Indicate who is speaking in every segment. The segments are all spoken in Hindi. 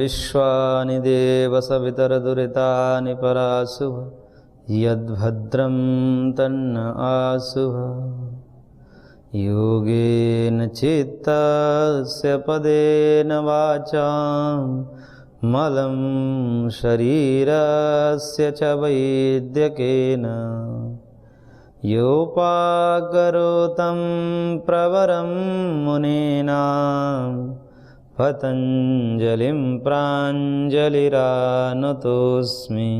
Speaker 1: विश्वानि देव सवितरदुरितानि पराशुभ यद्भद्रं तन्न आशुभ योगेन चित्तस्य पदेन वाचां मलं शरीरस्य च वैद्यकेन योपाकरोतं प्रवरं मुनीनां पतञ्जलिं प्राञ्जलिरानुतोऽस्मि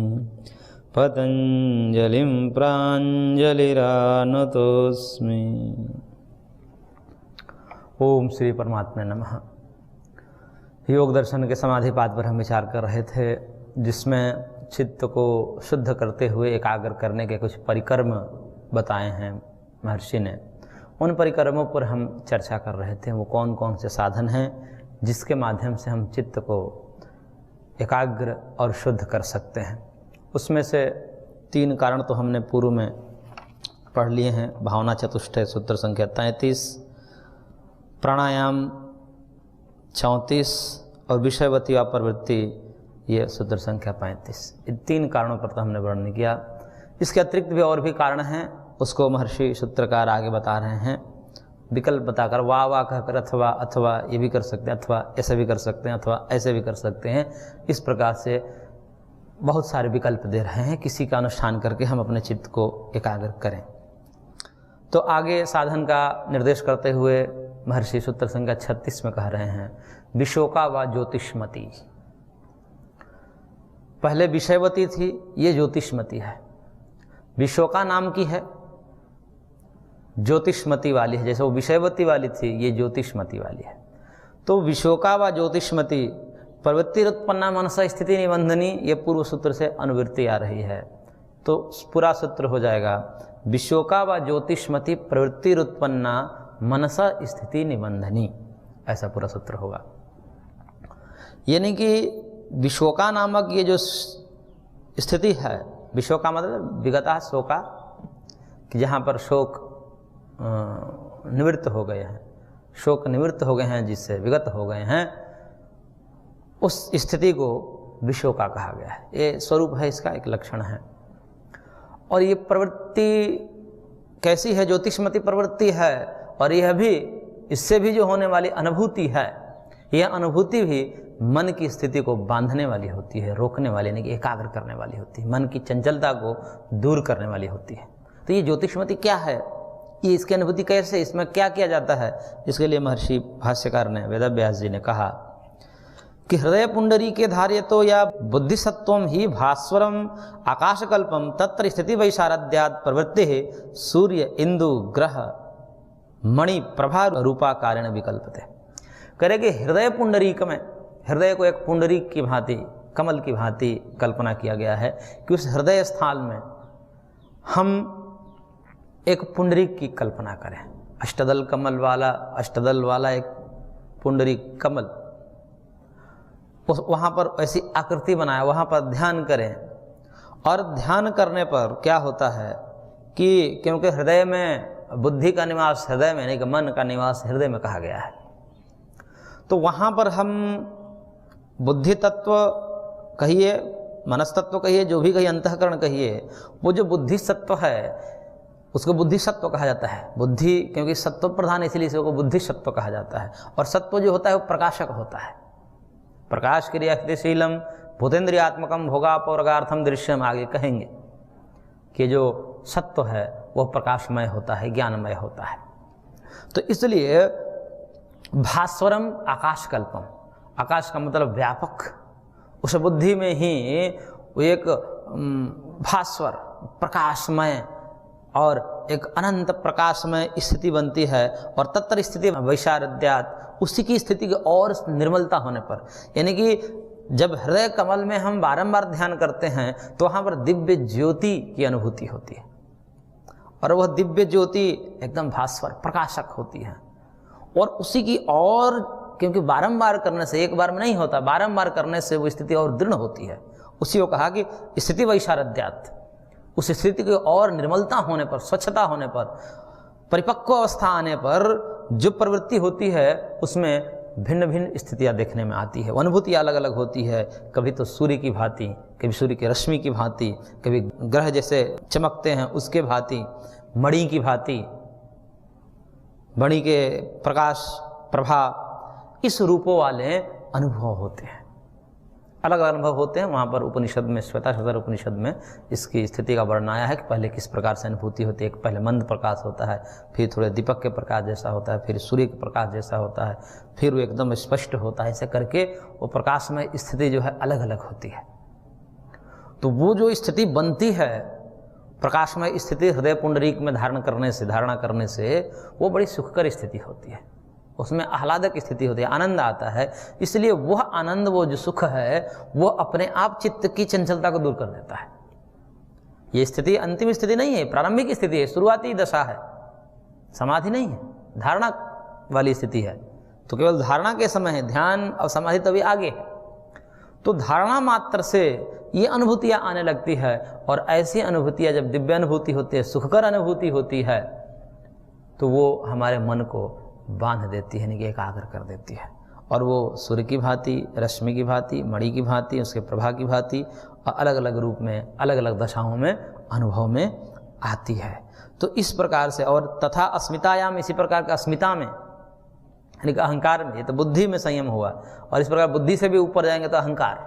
Speaker 1: पतञ्जलिं प्राञ्जलिरानुतोऽस्मि। ओम श्री परमात्मा नमः। योग दर्शन के समाधिपाद पर हम विचार कर रहे थे, जिसमें चित्त को शुद्ध करते हुए एकाग्र करने के कुछ परिक्रम बताए हैं महर्षि ने। उन परिक्रमों पर हम चर्चा कर रहे थे, वो कौन कौन से साधन हैं जिसके माध्यम से हम चित्त को एकाग्र और शुद्ध कर सकते हैं। उसमें से 3 कारण तो हमने पूर्व में पढ़ लिए हैं। भावना चतुष्टय सूत्र संख्या 33, प्राणायाम 34 और विषयवती व प्रवृत्ति ये सूत्र संख्या 35। इन 3 कारणों पर तो हमने वर्णन किया। इसके अतिरिक्त भी और भी कारण हैं, उसको महर्षि सूत्रकार आगे बता रहे हैं। विकल्प बताकर वाह वाह कहकर अथवा ये भी कर सकते हैं, अथवा ऐसे भी कर सकते हैं, अथवा ऐसे भी कर सकते हैं। इस प्रकार से बहुत सारे विकल्प दे रहे हैं, किसी का अनुष्ठान करके हम अपने चित्त को एकाग्र करें। तो आगे साधन का निर्देश करते हुए महर्षि सूत्र संख्या 36 में कह रहे हैं, विशोका व ज्योतिष्मती। पहले विषयवती थी, ये ज्योतिष्मती है। विशोका नाम की है, ज्योतिष्मती वाली है। जैसे वो विषयवती वाली थी, ये ज्योतिष्मती वाली है। तो विशोका व ज्योतिष्मती प्रवृत्तिरुत्पन्ना मनसा स्थिति निबंधनी, ये पूर्व सूत्र से अनुवृत्ति आ रही है। तो पूरा सूत्र हो जाएगा, विशोका व ज्योतिष्मती प्रवृत्तिरुत्पन्ना मनसा स्थिति निबंधनी, ऐसा पूरा सूत्र होगा। यानी कि विशोका नामक ये जो स्थिति है, विशोका मतलब विगता शोका, कि जहाँ पर शोक निवृत्त हो गए हैं, शोक निवृत्त हो गए हैं, जिससे विगत हो गए हैं, उस स्थिति को विशोका कहा गया है। ये स्वरूप है, इसका एक लक्षण है। और ये प्रवृत्ति कैसी है? ज्योतिष्मती प्रवृत्ति है। और यह भी, इससे भी जो होने वाली अनुभूति है, यह अनुभूति भी मन की स्थिति को बांधने वाली होती है, रोकने वाली, यानी कि एकाग्र करने वाली होती है, मन की चंचलता को दूर करने वाली होती है। तो ये ज्योतिष्मती क्या है, ये इसकी अनुभूति कैसे, इसमें क्या किया जाता है? इसके लिए महर्षि भाष्यकार ने, वेदव्यास जी ने कहा कि हृदय पुंडरी के धार्य तो या बुद्धिसत्वम ही भास्वरम आकाशकल्पम तत्र स्थिति वैशारद्याद प्रवृत्ति सूर्य इंदु ग्रह मणि प्रभा रूपा कारण विकल्पते। करेंगे हृदय पुंडरीक में, हृदय को एक पुंडरीक की भांति, कमल की भांति कल्पना किया गया है कि उस हृदय स्थान में हम एक पुंडरीक की कल्पना करें। अष्टदल कमल वाला, अष्टदल वाला एक पुंडरीक कमल, वहाँ पर ऐसी आकृति बनाए, वहाँ पर ध्यान करें। और ध्यान करने पर क्या होता है कि क्योंकि हृदय में बुद्धि का निवास हृदय में, नहीं कि मन का निवास हृदय में कहा गया है, तो वहाँ पर हम बुद्धि तत्व कहिए, मनस्तत्व कहिए, जो भी कहिए, अंतःकरण कहिए, वो जो बुद्धि सत्व है उसको बुद्धि सत्व कहा जाता है। बुद्धि क्योंकि सत्व प्रधान, इसलिए इसको बुद्धि सत्व कहा जाता है। और सत्व जो होता है वो प्रकाशक होता है। प्रकाश क्रिया स्थितिशीलम भूतेन्द्रियात्मकम भोगापौर्गार्थम दृश्यम, आगे कहेंगे कि जो सत्व है वह प्रकाशमय होता है, ज्ञानमय होता है। तो इसलिए भास्वरम आकाशकल्पम, आकाश का मतलब व्यापक, उस बुद्धि में ही एक भास्वर प्रकाशमय और एक अनंत प्रकाशमय स्थिति बनती है। और तत्र स्थिति वैशारद्यात, उसी की स्थिति की और निर्मलता होने पर, यानी कि जब हृदय कमल में हम बारंबार ध्यान करते हैं तो वहाँ पर दिव्य ज्योति की अनुभूति होती है। और वह दिव्य ज्योति एकदम भास्वर प्रकाशक होती है। और उसी की और, क्योंकि बारंबार करने से, एक बार में नहीं होता, बारंबार करने से वो स्थिति और दृढ़ होती है। उसी को कहा कि स्थिति वैशारद्यात, उस स्थिति की और निर्मलता होने पर, स्वच्छता होने पर, परिपक्व अवस्था आने पर जो प्रवृत्ति होती है उसमें भिन्न भिन्न स्थितियाँ देखने में आती है, अनुभूतियाँ अलग अलग होती है। कभी तो सूर्य की भांति, कभी सूर्य की रश्मि की भांति, कभी ग्रह जैसे चमकते हैं उसके भांति, मणि की भांति, मणि के प्रकाश प्रभा, इस रूपों वाले अनुभव होते हैं, अलग अलग अनुभव होते हैं। वहाँ पर उपनिषद में, श्वेताश्वतर उपनिषद में इसकी स्थिति का वर्णन आया है कि पहले किस प्रकार से अनुभूति होती है। पहले मंद प्रकाश होता है, फिर थोड़े दीपक के प्रकाश जैसा होता है, फिर सूर्य के प्रकाश जैसा होता है, फिर वो एकदम स्पष्ट होता है। ऐसे करके वो प्रकाश में स्थिति जो है अलग अलग होती है। तो वो जो स्थिति बनती है प्रकाशमय स्थिति हृदय पुंडरीक में धारणा करने से वो बड़ी सुखकर स्थिति होती है, उसमें आह्लादक स्थिति होती है, आनंद आता है। इसलिए वह आनंद, वो जो सुख है, वो अपने आप चित्त की चंचलता को दूर कर देता है। ये स्थिति अंतिम स्थिति नहीं है, प्रारंभिक स्थिति है, शुरुआती दशा है, समाधि नहीं है, धारणा वाली स्थिति है। तो केवल धारणा के समय है, ध्यान और समाधि तभी आगे है। तो धारणा मात्र से ये अनुभूतियाँ आने लगती है, और ऐसी अनुभूतियाँ जब दिव्य अनुभूति होती है, सुखकर अनुभूति होती है, तो वो हमारे मन को बांध देती है, यानी कि एकाग्र कर देती है। और वो सूर्य की भांति, रश्मि की भांति, मणि की भांति, उसके प्रभा की भांति अलग अलग रूप में, अलग अलग दशाओं में, अनुभव में आती है। तो इस प्रकार से, और तथा अस्मितायाम, इसी प्रकार का अस्मिता में, यानी कि अहंकार में, ये तो बुद्धि में संयम हुआ, और इस प्रकार बुद्धि से भी ऊपर जाएंगे तो अहंकार,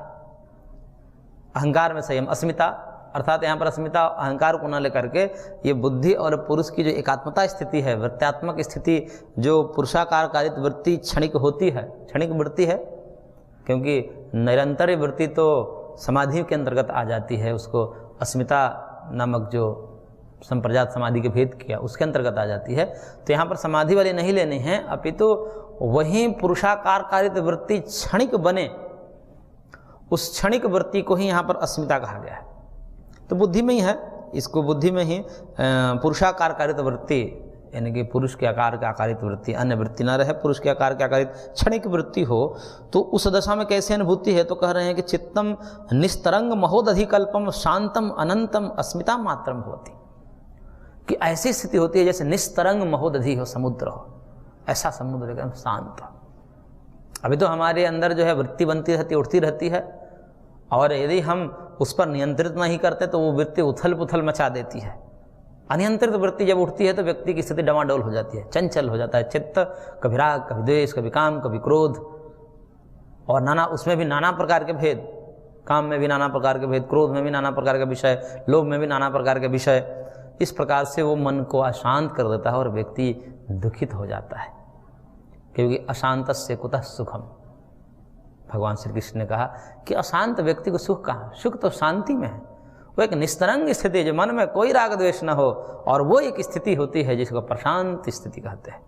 Speaker 1: अहंकार में संयम, अस्मिता अर्थात यहाँ पर अस्मिता अहंकार को न लेकर के ये बुद्धि और पुरुष की जो एकात्मता स्थिति है, वृत्त्यात्मक स्थिति, जो पुरुषाकार कारित वृत्ति क्षणिक होती है, क्षणिक वृत्ति है, क्योंकि निरंतर वृत्ति तो समाधि के अंतर्गत आ जाती है, उसको अस्मिता नामक जो संप्रजात समाधि के भेद किया उसके अंतर्गत आ जाती है। तो यहाँ पर समाधि वाली नहीं लेनी है, अपितु वहीं पुरुषाकार कारित वृत्ति क्षणिक बने, उस क्षणिक वृत्ति को ही यहाँ पर अस्मिता कहा गया है। तो बुद्धि में ही है, इसको बुद्धि में ही पुरुषाकार कारित वृत्ति, यानी कि पुरुष के आकार के आकारित वृत्ति, अन्य वृत्ति ना रहे, पुरुष के आकार के आकारित क्षणिक वृत्ति हो, तो उस दशा में कैसे अनुभूति है? तो कह रहे हैं कि चित्तम निस्तरंग महोदधिकल्पम शांतम अनंतम अस्मिता मात्रम होती, कि ऐसी स्थिति होती है जैसे निस्तरंग महोदधि हो, समुद्र हो, ऐसा समुद्र एकदम शांत हो। अभी तो हमारे अंदर जो है वृत्ति बनती रहती, उठती रहती है, और यदि हम उस पर नियंत्रित नहीं करते तो वो वृत्ति उथल पुथल मचा देती है। अनियंत्रित वृत्ति जब उठती है तो व्यक्ति की स्थिति डमाडोल हो जाती है, चंचल हो जाता है चित्त, कभी राग, कभी द्वेष, कभी काम, कभी क्रोध, और नाना, उसमें भी नाना प्रकार के भेद, काम में भी नाना प्रकार के भेद, क्रोध में भी नाना प्रकार का विषय, लोभ में भी नाना प्रकार के विषय। इस प्रकार से वो मन को अशांत कर देता है और व्यक्ति दुखित हो जाता है, क्योंकि अशांतस्य कुतः सुखम। भगवान श्री कृष्ण ने कहा कि अशांत व्यक्ति को सुख कहाँ, सुख तो शांति में है। वो एक निस्तरंग स्थिति, जो मन में कोई राग द्वेष न हो, और वो एक स्थिति होती है जिसको प्रशांत स्थिति कहते हैं।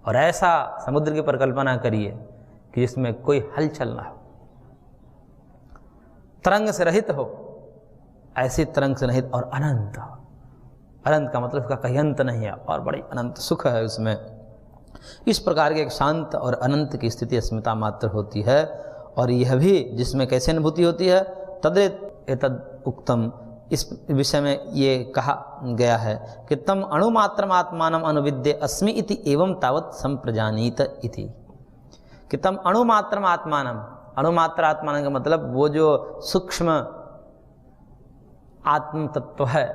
Speaker 1: और ऐसा समुद्र की परिकल्पना करिए कि जिसमें कोई हलचल ना हो, तरंग से रहित हो, ऐसी तरंग से रहित और अनंत हो। अनंत का मतलब उसका कहीं अंत नहीं है, और बड़ी अनंत सुख है उसमें। इस प्रकार के एक शांत और अनंत की स्थिति अस्मिता मात्र होती है। और यह भी जिसमें कैसे अनुभूति होती है, तद्रेत एतद उक्तम, इस विषय में ये कहा गया है कि तम अणुमात्रम आत्मानम अनुविद्य अस्मि इति एवं तावत संप्रजानीत इति, कि तम अणुमात्रम आत्मानम, अणुमात्र आत्मान का मतलब वो जो सूक्ष्म आत्म तत्व है,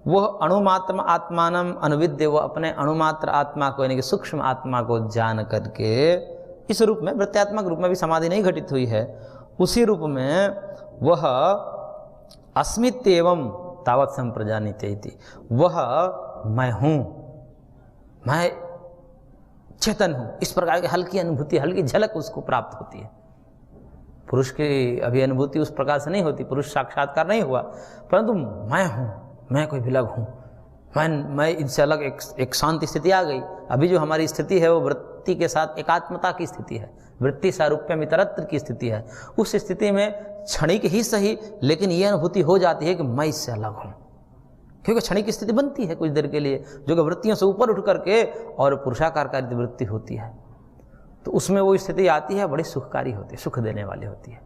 Speaker 1: वह अणुमात्र आत्मानम अनुविद्य, वो अपने अणुमात्र आत्मा को, यानी कि सूक्ष्म आत्मा को जान करके, इस रूप में वृत्त्यात्मक रूप में भी समाधि नहीं घटित हुई है, उसी रूप में वह अस्मित्येवं तावत संप्रजानीते इति, वह मैं हूँ, मैं चेतन हूँ, इस प्रकार की हल्की अनुभूति, हल्की झलक उसको प्राप्त होती है। पुरुष की अभी अनुभूति उस प्रकार से नहीं होती, पुरुष साक्षात्कार नहीं हुआ, परंतु मैं हूँ, मैं कोई विलग हूँ, मैं इनसे अलग एक शांति स्थिति आ गई। अभी जो हमारी स्थिति है वो वृत्ति के साथ एकात्मता की स्थिति है, वृत्ति सारूप्यम इतरत्र की स्थिति है। उस स्थिति में क्षणिक ही सही, लेकिन ये अनुभूति हो जाती है कि मैं इससे अलग हूँ, क्योंकि क्षणिक स्थिति बनती है कुछ देर के लिए, जो कि वृत्तियों से ऊपर उठ करके और पुरुषाकार कारित वृत्ति होती है, तो उसमें वो स्थिति आती है, बड़ी सुखकारी होती है, सुख देने वाली होती है।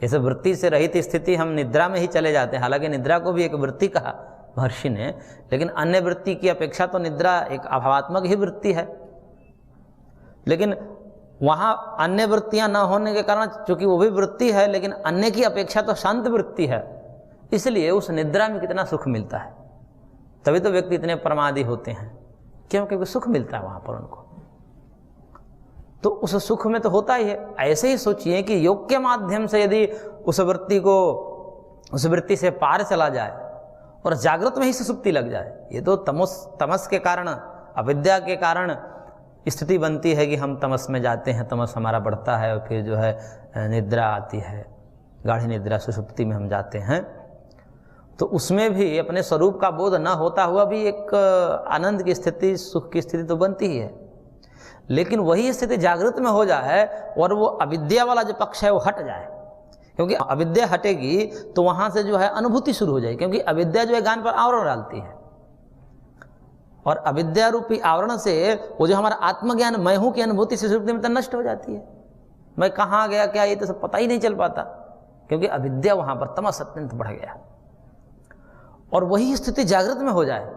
Speaker 1: जैसे वृत्ति से रहित स्थिति हम निद्रा में ही चले जाते हैं, हालांकि निद्रा को भी एक वृत्ति कहा महर्षि ने, लेकिन अन्य वृत्ति की अपेक्षा तो निद्रा एक अभावात्मक ही वृत्ति है। लेकिन वहाँ अन्य वृत्तियाँ न होने के कारण, चूँकि वो भी वृत्ति है लेकिन अन्य की अपेक्षा तो शांत वृत्ति है, इसलिए उस निद्रा में कितना सुख मिलता है। तभी तो व्यक्ति इतने प्रमादी होते हैं, क्योंकि सुख मिलता है वहाँ पर उनको। तो उस सुख में तो होता ही है। ऐसे ही सोचिए कि योग के माध्यम से यदि उस वृत्ति से पार चला जाए और जागृत में ही सुसुप्ति लग जाए, ये तो तमस के कारण, अविद्या के कारण स्थिति बनती है कि हम तमस में जाते हैं, तमस हमारा बढ़ता है और फिर जो है निद्रा आती है, गाढ़ी निद्रा, सुसुप्ति में हम जाते हैं। तो उसमें भी अपने स्वरूप का बोध न होता हुआ भी एक आनंद की स्थिति, सुख की स्थिति तो बनती ही है। लेकिन वही स्थिति जागृत में हो जाए और वो अविद्या वाला जो पक्ष है वो हट जाए, क्योंकि अविद्या हटेगी तो वहाँ से जो है अनुभूति शुरू हो जाएगी, क्योंकि अविद्या जो है ज्ञान पर आवरण डालती है और अविद्या रूपी आवरण से वो जो हमारा आत्मज्ञान मैं हूँ की अनुभूति से सुसुप्ति में तो नष्ट हो जाती है। मैं कहाँ गया क्या, ये तो सब पता ही नहीं चल पाता, क्योंकि अविद्या वहाँ पर तमस अत्यंत बढ़ गया। और वही स्थिति जागृत में हो जाए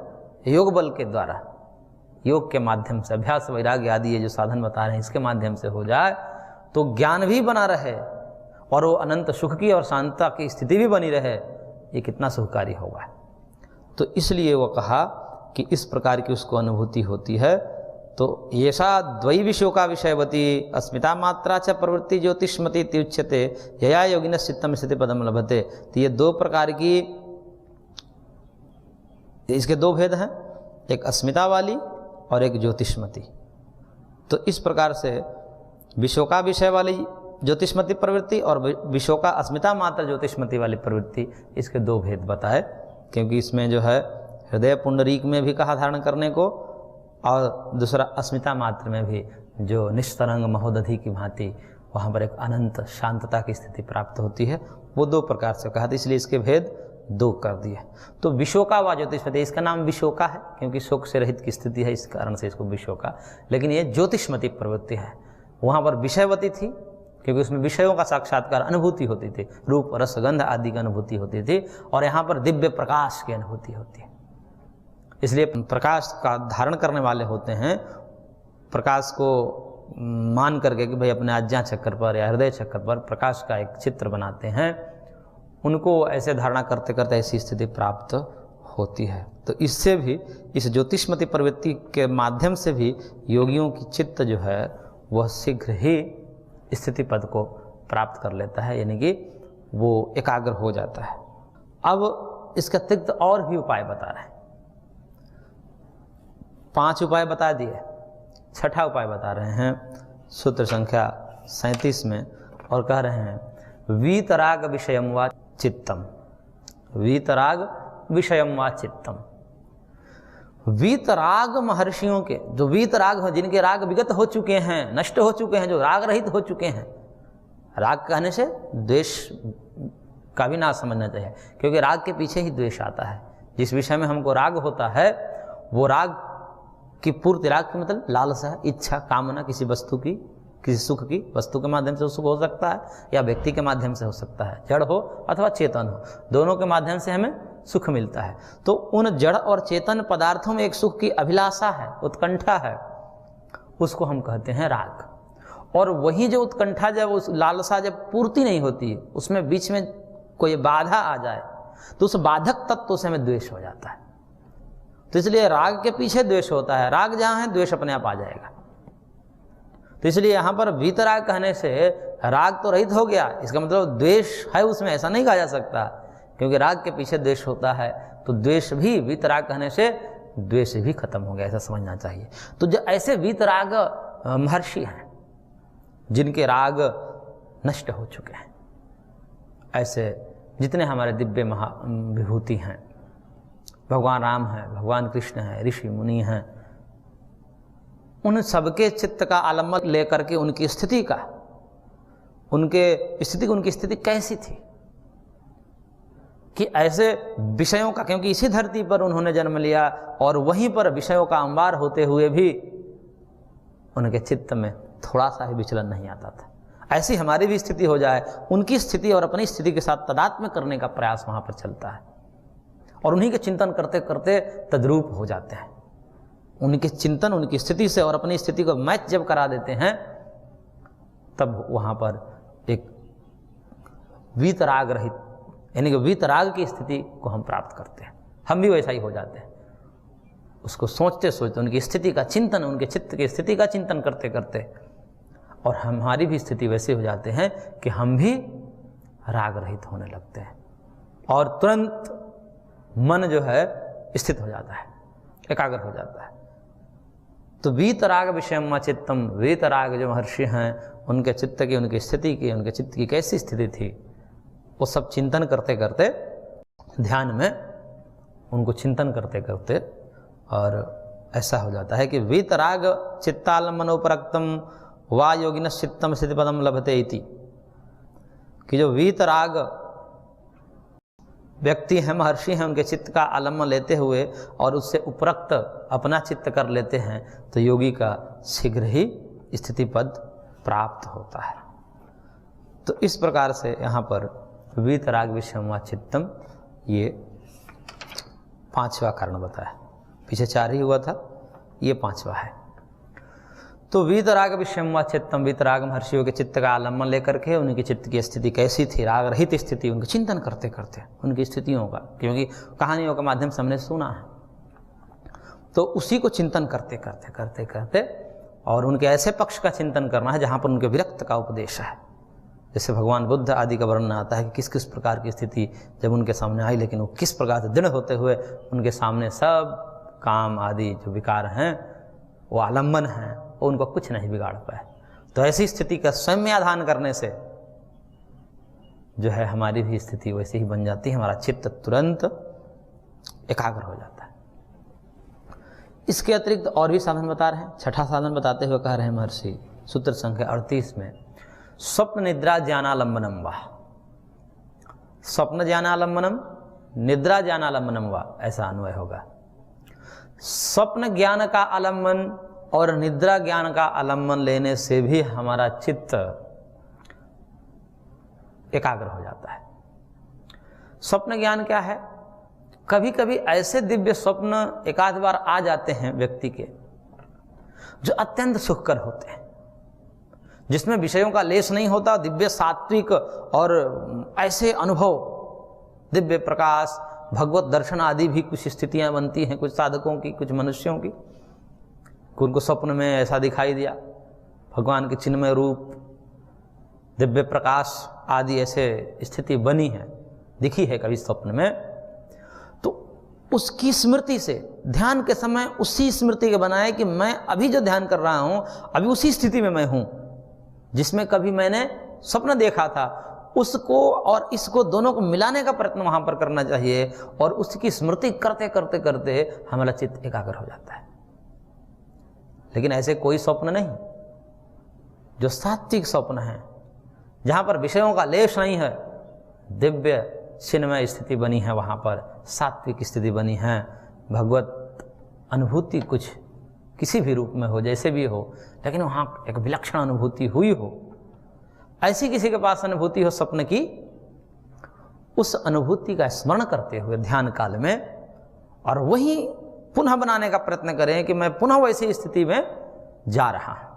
Speaker 1: योग बल के द्वारा, योग के माध्यम से, अभ्यास वैराग्य आदि ये जो साधन बता रहे हैं इसके माध्यम से हो जाए तो ज्ञान भी बना रहे और वो अनंत सुख की और शांतता की स्थिति भी बनी रहे, ये कितना सुखकारी होगा। तो इसलिए वो कहा कि इस प्रकार की उसको अनुभूति होती है। तो येषा द्वै विषयोका विषयवती अस्मिता मात्रा च प्रवृत्ति ज्योतिष्मती इत्युच्यते यया योगिनः चित्तम स्थिति पदम लभते। तो ये दो प्रकार की, इसके दो भेद हैं, एक अस्मिता वाली और एक ज्योतिष्मती। तो इस प्रकार से विषयोका विषय वाली ज्योतिष्मती प्रवृत्ति और विषयोका अस्मिता मात्र ज्योतिष्मती वाली प्रवृत्ति, इसके दो भेद बताए। क्योंकि इसमें जो है हृदय पुंडरीक में भी कहा धारण करने को, और दूसरा अस्मिता मात्र में भी जो निस्तरंग महोदधि की भांति वहाँ पर एक अनंत शांतता की स्थिति प्राप्त होती है, वो दो प्रकार से कहा था, इसलिए इसके भेद दो कर दिए। तो विशोका व ज्योतिष्मती, इसका नाम विशोका है क्योंकि शोक से रहित की स्थिति है, इस कारण से इसको विशोका। लेकिन ये ज्योतिष्मती प्रवृत्ति है। वहाँ पर विषयवती थी क्योंकि उसमें विषयों का साक्षात्कार अनुभूति होती थी, रूप रस गंध आदि की अनुभूति होती थी, और यहाँ पर दिव्य प्रकाश की अनुभूति होती है। इसलिए प्रकाश का धारण करने वाले होते हैं, प्रकाश को मान करके कि भाई अपने आज्ञा चक्र पर या हृदय चक्र पर प्रकाश का एक चित्र बनाते हैं, उनको ऐसे धारणा करते करते ऐसी स्थिति प्राप्त होती है। तो इससे भी, इस ज्योतिष्मती प्रवृत्ति के माध्यम से भी योगियों की चित्त जो है वह शीघ्र ही स्थिति पद को प्राप्त कर लेता है, यानी कि वो एकाग्र हो जाता है। अब इसके अतिरिक्त और भी उपाय बता रहे हैं। 5 उपाय बता दिए, 6ठा उपाय बता रहे हैं सूत्र संख्या 37 में, और कह रहे हैं वीतराग विषयम वा चित्तम, वीतराग विषयम वा चित्तम। वीतराग महर्षियों के, जो वीतराग हो, जिनके राग विगत हो चुके हैं, नष्ट हो चुके हैं, जो राग रहित हो चुके हैं। राग कहने से द्वेष का भी ना समझना चाहिए, क्योंकि राग के पीछे ही द्वेष आता है। जिस विषय में हमको राग होता है वो राग की पूर्ति, राग की मतलब लालसा, इच्छा, कामना किसी वस्तु की, किसी सुख की, वस्तु के माध्यम से सुख हो सकता है या व्यक्ति के माध्यम से हो सकता है, जड़ हो अथवा चेतन हो, दोनों के माध्यम से हमें सुख मिलता है। तो उन जड़ और चेतन पदार्थों में एक सुख की अभिलाषा है, उत्कंठा है, उसको हम कहते हैं राग। और वही जो उत्कंठा, जब उस लालसा जब पूर्ति नहीं होती, उसमें बीच में कोई बाधा आ जाए तो उस बाधक तत्व से हमें द्वेष हो जाता है। तो इसलिए राग के पीछे द्वेष होता है, राग जहाँ है द्वेष अपने आप आ जाएगा। तो इसलिए यहाँ पर वीतराग कहने से राग तो रहित हो गया, इसका मतलब द्वेष है उसमें, ऐसा नहीं कहा जा सकता, क्योंकि राग के पीछे द्वेष होता है। तो द्वेष भी, वीतराग कहने से द्वेष भी खत्म हो गया, ऐसा समझना चाहिए। तो जो ऐसे वीतराग महर्षि हैं जिनके राग नष्ट हो चुके हैं, ऐसे जितने हमारे दिव्य विभूति हैं, भगवान राम हैं, भगवान कृष्ण हैं, ऋषि मुनि हैं, उन सबके चित्त का आलम्बन लेकर के उनकी स्थिति का, उनकी स्थिति कैसी थी कि ऐसे विषयों का, क्योंकि इसी धरती पर उन्होंने जन्म लिया और वहीं पर विषयों का अंबार होते हुए भी उनके चित्त में थोड़ा सा ही विचलन नहीं आता था। ऐसी हमारी भी स्थिति हो जाए, उनकी स्थिति और अपनी स्थिति के साथ तादात्म्य करने का प्रयास वहाँ पर चलता है, और उन्हीं के चिंतन करते करते तद्रूप हो जाते हैं। उनके चिंतन, उनकी स्थिति से और अपनी स्थिति को मैच जब करा देते हैं तब वहाँ पर एक वीतराग रहित, यानी कि वीतराग की स्थिति को हम प्राप्त करते हैं। हम भी वैसा ही हो जाते हैं, उसको सोचते सोचते, उनकी स्थिति का चिंतन, उनके चित्त की स्थिति का चिंतन करते करते, और हमारी भी स्थिति वैसे हो जाते हैं कि हम भी राग रहित होने लगते हैं और तुरंत मन जो है स्थित हो जाता है, एकाग्र हो जाता है। तो वीतराग विषयम चित्तम, वीतराग जो महर्षि हैं उनके चित्त की, उनकी स्थिति की, उनके चित्त की कैसी स्थिति थी, वो सब चिंतन करते करते, ध्यान में उनको चिंतन करते करते, और ऐसा हो जाता है कि वीतराग चित्तालंबनोपरक्तम वा योगिन चित्तम स्थिति पदम लभते इति, कि जो वीतराग व्यक्ति हैं, महर्षि हैं, उनके चित्त का आलम्बन लेते हुए और उससे उपरक्त अपना चित्त कर लेते हैं, तो योगी का शीघ्र ही स्थिति पद प्राप्त होता है। तो इस प्रकार से यहाँ पर वीतराग विषयम वा चित्तम, ये 5वां कारण बताया। पीछे 4 ही हुआ था, ये 5वां है। तो वीतराग विषयम वा चित्तम, वीतराग महर्षियों के चित्त का आलम्बन लेकर के उनकी चित्त की स्थिति कैसी थी, राग रहित स्थिति, उनके चिंतन करते करते उनकी स्थितियों का, क्योंकि कहानियों के माध्यम से हमने सुना है, तो उसी को चिंतन करते करते करते करते, और उनके ऐसे पक्ष का चिंतन करना है जहाँ पर उनके विरक्त का उपदेश है। जैसे भगवान बुद्ध आदि का वर्णन आता है कि किस किस प्रकार की स्थिति जब उनके सामने आई, लेकिन वो किस प्रकार से दृढ़ होते हुए उनके सामने सब काम आदि जो विकार हैं, वो आलम्बन हैं, वो उनको कुछ नहीं बिगाड़ पाए। तो ऐसी स्थिति का स्वयं में आधान करने से जो है हमारी भी स्थिति वैसे ही बन जाती है, हमारा चित्त तुरंत एकाग्र हो जाता है। इसके अतिरिक्त और भी साधन बता रहे हैं। 6ठा साधन बताते हुए कह रहे हैं महर्षि सूत्र संख्या 38 में, स्वप्न निद्रा ज्ञानालंबनम वा, स्वप्न ज्ञानालंबनम, निद्रा ज्ञानालंबनम वा, ऐसा अन्वय होगा। स्वप्न ज्ञान का आलंबन और निद्रा ज्ञान का आलंबन लेने से भी हमारा चित्त एकाग्र हो जाता है। स्वप्न ज्ञान क्या है? कभी कभी ऐसे दिव्य स्वप्न एकाध बार आ जाते हैं व्यक्ति के, जो अत्यंत सुखकर होते हैं, जिसमें विषयों का लेश नहीं होता, दिव्य सात्विक और ऐसे अनुभव, दिव्य प्रकाश, भगवत दर्शन आदि भी कुछ स्थितियां बनती हैं, कुछ साधकों की, कुछ मनुष्यों की। उनको स्वप्न में ऐसा दिखाई दिया, भगवान के चिन्मय रूप, दिव्य प्रकाश आदि ऐसे स्थिति बनी है, दिखी है कभी स्वप्न में, तो उसकी स्मृति से ध्यान के समय उसी स्मृति के बनाए कि मैं अभी जो ध्यान कर रहा हूं, अभी उसी स्थिति में मैं हूं जिसमें कभी मैंने स्वप्न देखा था। उसको और इसको दोनों को मिलाने का प्रयत्न वहां पर करना चाहिए, और उसकी स्मृति करते करते करते हमारा चित्त एकाग्र हो जाता है। लेकिन ऐसे कोई स्वप्न नहीं, जो सात्विक स्वप्न है, जहां पर विषयों का लेश नहीं है, दिव्य चिन्मय स्थिति बनी है, वहां पर सात्विक स्थिति बनी है, भगवत अनुभूति कुछ किसी भी रूप में हो, जैसे भी हो, लेकिन वहां एक विलक्षण अनुभूति हुई हो, ऐसी किसी के पास अनुभूति हो स्वप्न की, उस अनुभूति का स्मरण करते हुए ध्यान काल में, और वही पुनः बनाने का प्रयत्न करें कि मैं पुनः वैसी स्थिति में जा रहा हूं।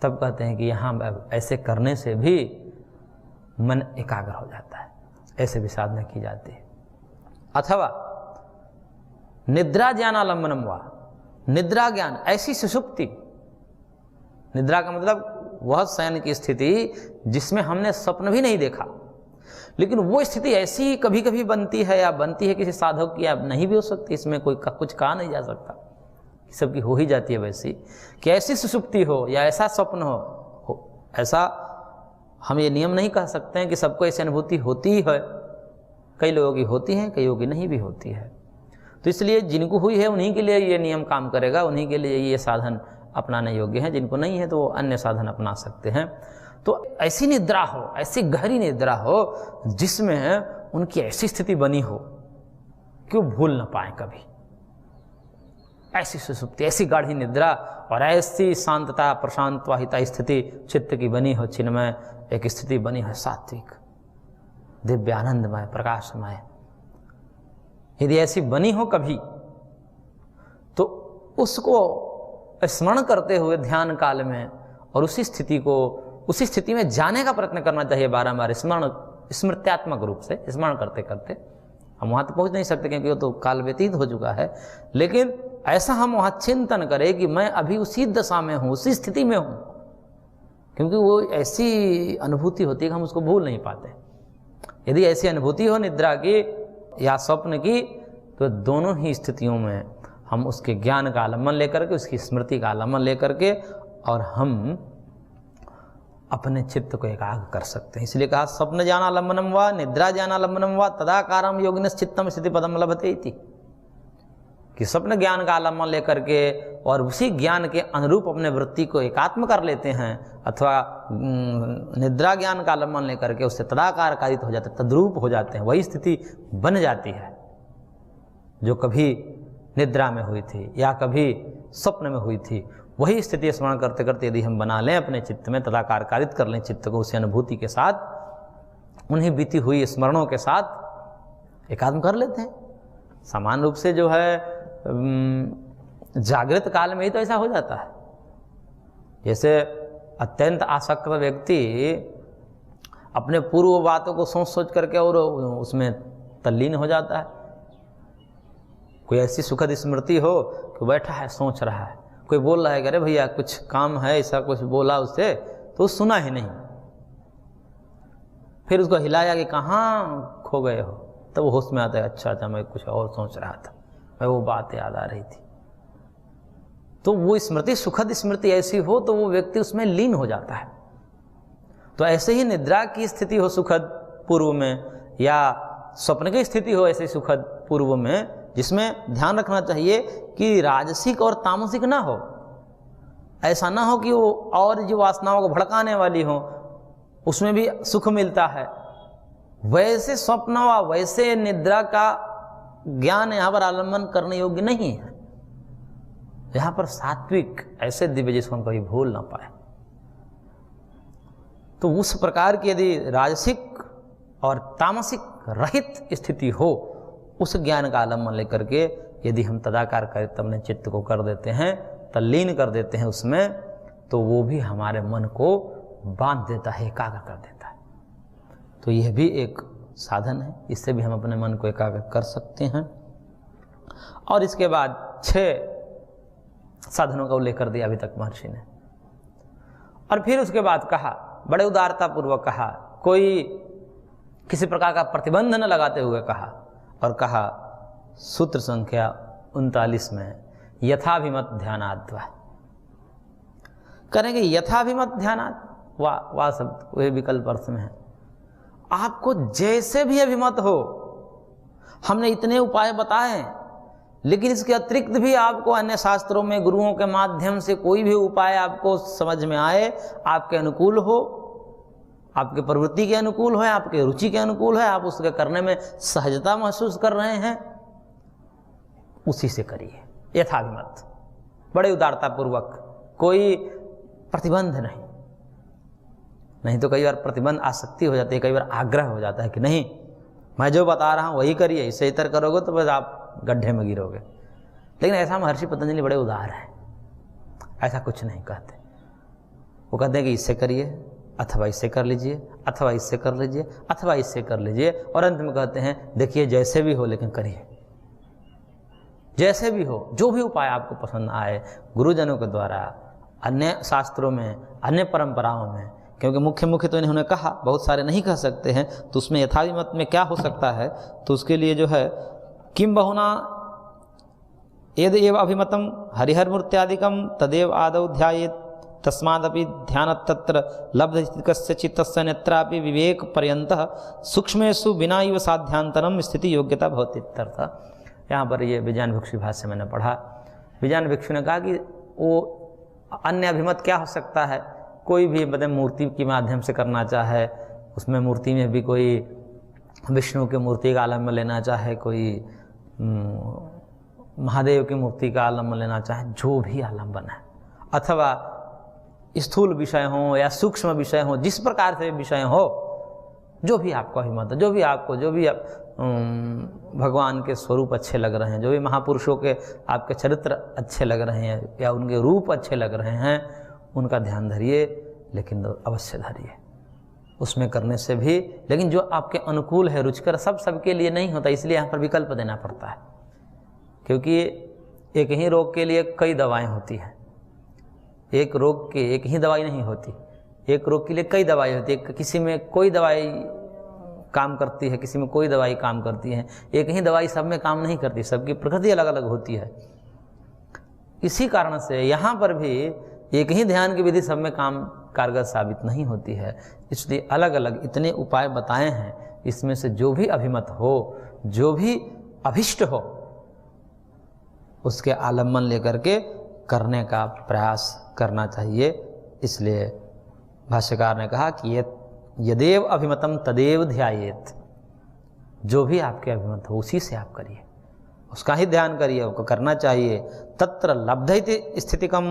Speaker 1: तब कहते हैं कि यहां ऐसे करने से भी मन एकाग्र हो जाता है, ऐसे भी साधना की जाती है। अथवा निद्रा ज्ञानालंबनम वा, निद्रा ज्ञान, ऐसी सुषुप्ति, निद्रा का मतलब वह शयन की स्थिति जिसमें हमने स्वप्न भी नहीं देखा, लेकिन वो स्थिति ऐसी कभी कभी बनती है, या बनती है किसी साधक की, या नहीं भी हो सकती, इसमें कोई कुछ कहा नहीं जा सकता, सबकी हो ही जाती है वैसी, कि ऐसी सुषुप्ति हो या ऐसा स्वप्न हो, ऐसा हम ये नियम नहीं कह सकते हैं कि सबको ऐसी अनुभूति होती ही है। कई लोगों की होती है, कईयों की नहीं भी होती है। तो इसलिए जिनको हुई है उन्हीं के लिए ये नियम काम करेगा, उन्हीं के लिए ये साधन अपनाने योग्य है, जिनको नहीं है तो वो अन्य साधन अपना सकते हैं। तो ऐसी निद्रा हो, ऐसी गहरी निद्रा हो जिसमें उनकी ऐसी स्थिति बनी हो कि वो भूल ना पाए कभी, ऐसी सुसुप्ति, ऐसी गाढ़ी निद्रा और ऐसी शांतता, प्रशांत वाहिता स्थिति चित्त की बनी हो, चिन्मय एक स्थिति बनी हो, सात्विक, दिव्य, आनंदमय, प्रकाशमय, यदि ऐसी बनी हो कभी, तो उसको स्मरण करते हुए ध्यान काल में और उसी स्थिति में जाने का प्रयत्न करना चाहिए बारंबार, स्मृत्यात्मक रूप से स्मरण करते करते। हम वहाँ तो पहुँच नहीं सकते क्योंकि वो तो काल व्यतीत हो चुका है, लेकिन ऐसा हम वहाँ चिंतन करें कि मैं अभी उसी दशा में हूँ, उसी स्थिति में हूँ, क्योंकि वो ऐसी अनुभूति होती है कि हम उसको भूल नहीं पाते। यदि ऐसी अनुभूति हो निद्रा की या स्वप्न की, तो दोनों ही स्थितियों में हम उसके ज्ञान का आलम्बन लेकर के, उसकी स्मृति का आलम्बन लेकर के, और हम अपने चित्त को एकाग्र कर सकते हैं। इसलिए कहा स्वप्न ज्ञानालंबनम व निद्रा ज्ञानालंबनम व तदाकारम योगिनस चित्तम स्थिति पदम लभते इति, कि स्वप्न ज्ञान का आलम्बन लेकर के और उसी ज्ञान के अनुरूप अपने वृत्ति को एकात्म कर लेते हैं, अथवा निद्रा ज्ञान का आलम्बन लेकर के उससे तदाकार कारित हो जाते, तद्रूप हो जाते हैं, वही स्थिति बन जाती है जो कभी निद्रा में हुई थी या कभी स्वप्न में हुई थी। वही स्थिति स्मरण करते करते यदि हम बना लें अपने चित्त में, तदाकार कारित कर लें चित्त को उसी अनुभूति के साथ, उन्हीं बीती हुई स्मरणों के साथ एकात्म कर लेते हैं। समान रूप से जो है जागृत काल में ही तो ऐसा हो जाता है। जैसे अत्यंत आसक्त व्यक्ति अपने पूर्व बातों को सोच सोच करके और उसमें तल्लीन हो जाता है। कोई ऐसी सुखद स्मृति हो कि बैठा है सोच रहा है, कोई बोल रहा है कि अरे भैया कुछ काम है, ऐसा कुछ बोला उससे तो सुना ही नहीं, फिर उसको हिलाया कि कहाँ खो गए हो, तब वो होश में आता है, अच्छा मैं कुछ और सोच रहा था, मैं वो बात याद आ रही थी। तो वो स्मृति सुखद स्मृति ऐसी हो तो वो व्यक्ति उसमें लीन हो जाता है। तो ऐसे ही निद्रा की स्थिति हो सुखद पूर्व में, या स्वप्न की स्थिति हो ऐसे सुखद पूर्व में, जिसमें ध्यान रखना चाहिए कि राजसिक और तामसिक ना हो। ऐसा ना हो कि वो और जो वासनाओं को भड़काने वाली हो, उसमें भी सुख मिलता है। वैसे स्वप्न व वैसे निद्रा का ज्ञान यहाँ पर आलम्बन करने योग्य नहीं है। यहाँ पर सात्विक ऐसे दिव्य जिसको हम कभी भूल ना पाए। तो उस प्रकार की यदि राजसिक और तामसिक रहित स्थिति हो, उस ज्ञान का आलम्बन लेकर के यदि हम तदाकार करें अपने चित्त को कर देते हैं, तल्लीन कर देते हैं उसमें, तो वो भी हमारे मन को बांध देता है, एकाग्र कर देता है। तो यह भी एक साधन है, इससे भी हम अपने मन को एकाग्र कर सकते हैं। और इसके बाद 6 साधनों का उल्लेख कर दिया अभी तक महर्षि ने। और फिर उसके बाद कहा, बड़े उदारता पूर्वक कहा, कोई किसी प्रकार का प्रतिबंध न लगाते हुए कहा, और कहा सूत्र संख्या 39 में यथाभिमत ध्यानाद्वा करेंगे। यथाभिमत ध्यानात्, वाह शब्द वही विकल्प अर्थ में है। आपको जैसे भी अभिमत हो, हमने इतने उपाय बताए, लेकिन इसके अतिरिक्त भी आपको अन्य शास्त्रों में गुरुओं के माध्यम से कोई भी उपाय आपको समझ में आए, आपके अनुकूल हो, आपके प्रवृत्ति के अनुकूल है, आपके रुचि के अनुकूल है, आप उसके करने में सहजता महसूस कर रहे हैं, उसी से करिए यथाभिमत, बड़े उदारता पूर्वक, कोई प्रतिबंध नहीं तो कई बार प्रतिबंध आसक्ति हो जाती है, कई बार आग्रह हो जाता है कि नहीं मैं जो बता रहा हूँ वही करिए, इससे इतर करोगे तो बस आप गड्ढे में गिरोगे। लेकिन ऐसा महर्षि पतंजलि बड़े उदार हैं, ऐसा कुछ नहीं कहते। वो कहते हैं कि इससे करिए, अथवा इससे कर लीजिए, अथवा इससे कर लीजिए, अथवा इससे कर लीजिए, और अंत में कहते हैं देखिए जैसे भी हो लेकिन करिए, जैसे भी हो, जो भी उपाय आपको पसंद आए, गुरुजनों के द्वारा, अन्य शास्त्रों में, अन्य परंपराओं में, क्योंकि मुख्य तो इन्होंने कहा, बहुत सारे नहीं कह सकते हैं, तो उसमें यथाभिमत में क्या हो सकता है, तो उसके लिए जो है किम बहुना यद एव अभिमतम हरिहर मूर्त्यादिकम तदेव आदौ ध्यायेत् तस्मादपि ध्यान तत्र लब्धस्य चित्तस्य नेत्रापि विवेक पर्यंतः सूक्ष्मेषु बिना इव साध्यांतरम स्थिति योग्यता भवति इत्यर्थ। यहाँ पर ये विज्ञान भिक्षु भाष्य मैंने पढ़ा। विज्ञान भिक्षु ने कहा कि वो अन्य अभिमत क्या हो सकता है, कोई भी मतलब मूर्ति के माध्यम से करना चाहे, उसमें मूर्ति में भी कोई विष्णु की मूर्ति का आलम्बन लेना चाहे, कोई महादेव की मूर्ति का आलम्बन लेना चाहे, जो भी आलम्बन है, अथवा स्थूल विषय हो या सूक्ष्म विषय हो, जिस प्रकार से विषय हो, जो भी आपको अभिमत, जो भी आपको, जो भी भगवान के स्वरूप अच्छे लग रहे हैं, जो भी महापुरुषों के आपके चरित्र अच्छे लग रहे हैं या उनके रूप अच्छे लग रहे हैं, उनका ध्यान धरिए, लेकिन अवश्य धरिए। उसमें करने से भी, लेकिन जो आपके अनुकूल है, रुचिकर, सबके लिए नहीं होता, इसलिए यहाँ पर विकल्प देना पड़ता है। क्योंकि एक ही रोग के लिए कई दवाएं होती हैं, एक रोग के एक ही दवाई नहीं होती, एक रोग के लिए कई दवाई होती है। किसी में कोई दवाई काम करती है, किसी में कोई दवाई काम करती है। एक ही दवाई सब में काम नहीं करती, सबकी प्रकृति अलग अलग होती है। इसी कारण से यहाँ पर भी एक ही ध्यान की विधि सब में काम कारगर साबित नहीं होती है, इसलिए अलग अलग इतने उपाय बताए हैं। इसमें से जो भी अभिमत हो, जो भी अभिष्ट हो, उसके आलम्बन लेकर के करने का प्रयास करना चाहिए। इसलिए भाष्यकार ने कहा कि यदेव अभिमतम तदेव ध्यायेत, जो भी आपके अभिमत हो उसी से आप करिए, उसका ही ध्यान करिए, उसको करना चाहिए। तत्र लब्धैति स्थितिकम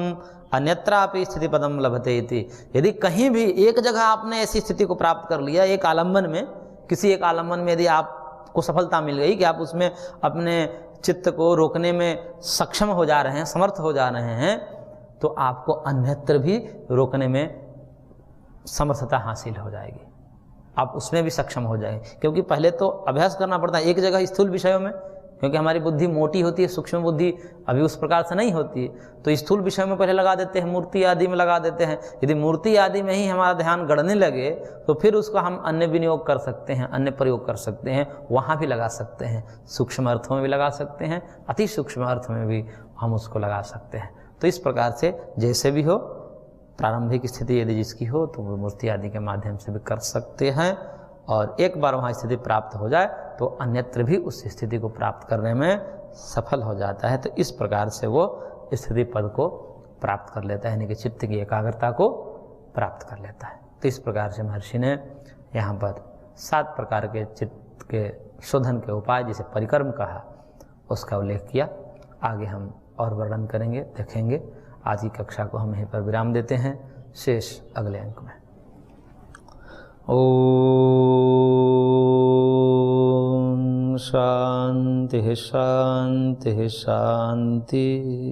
Speaker 1: अन्यत्रापि स्थिति पदम लभते इति। यदि कहीं भी एक जगह आपने ऐसी स्थिति को प्राप्त कर लिया, एक आलम्बन में, किसी एक आलम्बन में यदि आपको सफलता मिल गई कि आप उसमें अपने चित्त को रोकने में सक्षम हो जा रहे हैं, समर्थ हो जा रहे हैं, तो आपको अन्यत्र भी रोकने में समर्थता हासिल हो जाएगी, आप उसमें भी सक्षम हो जाएंगे। क्योंकि पहले तो अभ्यास करना पड़ता है एक जगह स्थूल विषयों में, क्योंकि हमारी बुद्धि मोटी होती है, सूक्ष्म बुद्धि अभी उस प्रकार से नहीं होती है। तो स्थूल विषय में पहले लगा देते हैं, मूर्ति आदि में लगा देते हैं। यदि मूर्ति आदि में ही हमारा ध्यान गड़ने लगे तो फिर उसका हम अन्य विनियोग कर सकते हैं, अन्य प्रयोग कर सकते हैं, वहाँ भी लगा सकते हैं, सूक्ष्म अर्थों में भी लगा सकते हैं, अति सूक्ष्म अर्थ में भी हम उसको लगा सकते हैं। तो इस प्रकार से जैसे भी हो, प्रारंभिक स्थिति यदि जिसकी हो तो वो मूर्ति आदि के माध्यम से भी कर सकते हैं, और एक बार वहाँ स्थिति प्राप्त हो जाए तो अन्यत्र भी उस स्थिति को प्राप्त करने में सफल हो जाता है। तो इस प्रकार से वो स्थिति पद को प्राप्त कर लेता है, यानी कि चित्त की एकाग्रता को प्राप्त कर लेता है। तो इस प्रकार से महर्षि ने यहाँ पर 7 प्रकार के चित्त के शोधन के उपाय, जिसे परिक्रम कहा, उसका उल्लेख किया। आगे हम और वर्णन करेंगे, देखेंगे। आज की कक्षा को हम यहीं पर विराम देते हैं, शेष अगले अंक में। ओम शांति शांति शांति।